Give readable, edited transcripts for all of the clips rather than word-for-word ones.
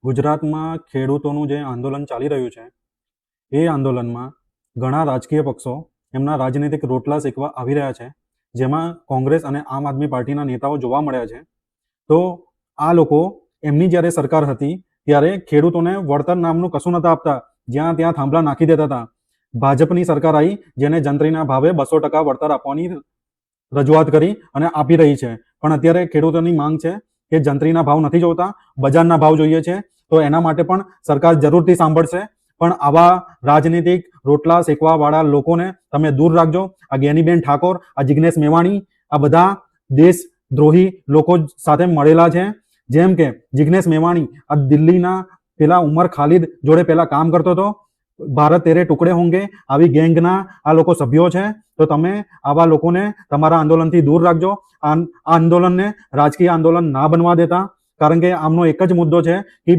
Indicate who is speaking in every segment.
Speaker 1: ગુજરાતમાં ખેડૂતોનું જે આંદોલન ચાલી રહ્યું છે એ આંદોલનમાં ઘણા રાજકીય પક્ષો એમના રાજનીતિક રોટલા શેકવા આવી રહ્યા છે, જેમાં કોંગ્રેસ અને આમ આદમી પાર્ટીના નેતાઓ જોવા મળ્યા છે. તો આ લોકો એમની જ્યારે સરકાર હતી ત્યારે ખેડૂતોને વળતર નામનું કશું નતા આપતા, જ્યાં ત્યાં થાંભલા નાખી દેતા હતા. ભાજપની સરકાર આવી જેને જંત્રીના ભાવે 200% વળતર આપવાની રજૂઆત કરી અને આપી રહી છે. પણ અત્યારે ખેડૂતોની માંગ છે કે જંત્રીના ભાવ નથી જોતા, બજારના ભાવ જોઈએ છે. તો એના માટે પણ સરકાર જરૂરથી સાંભળશે. પણ આવા રાજનીતિક રોટલા શેકવા વાળા લોકોને તમે દૂર રાખજો. આ જ્ઞાનીબેન ઠાકોર, આ જિગ્નેશ મેવાણી, આ બધા દેશદ્રોહી લોકો સાથે મળેલા છે. જેમ કે જિગ્નેશ મેવાણી આ દિલ્હીના પેલા ઉમર ખાલિદ જોડે પેલા કામ કરતો હતો. ભારત તેરે ટુકડે હોંગે આવી ગેંગના આ લોકો સભ્યો છે. તો તમે આવા લોકોને તમારા આંદોલનથી દૂર રાખજો. આ આંદોલનને રાજકીય આંદોલન ના બનવા દેતા, કારણ કે આમનો એક જ મુદ્દો છે કે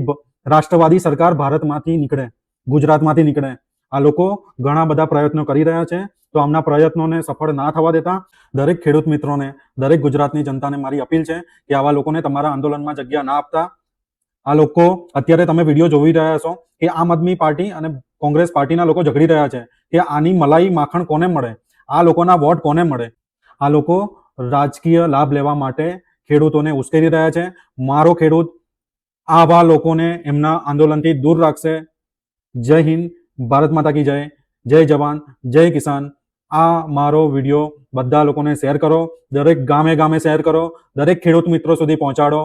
Speaker 1: રાષ્ટ્રવાદી સરકાર ભારતમાંથી નીકળે, ગુજરાતમાંથી નીકળે. આ લોકો ઘણા બધા પ્રયત્નો કરી રહ્યા છે, તો આમના પ્રયત્નોને સફળ ના થવા દેતા. દરેક ખેડૂત મિત્રોને, દરેક ગુજરાતની જનતાને મારી અપીલ છે કે આવા લોકોને તમારા આંદોલનમાં જગ્યા ના આપતા. આ લોકો અત્યારે તમે વિડીયો જોઈ રહ્યા છો કે આમ આદમી પાર્ટી અને કોંગ્રેસ પાર્ટીના લોકો ઝઘડી રહ્યા છે કે આની મલાઈ માખણ કોને મળે, આ લોકોના વોટ કોને મળે. આ લોકો રાજકીય લાભ લેવા માટે ખેડૂતોને ઉશ્કેરી રહ્યા છે. મારો ખેડૂત આવા લોકોને એમના આંદોલનથી દૂર રાખશે. જય હિન્દ, ભારત માતા કી જય, જય જવાન, જય કિસાન. આ મારો વિડીયો બધા લોકોને શેર કરો, દરેક ગામે ગામે શેર કરો, દરેક ખેડૂત મિત્રો સુધી પહોંચાડો.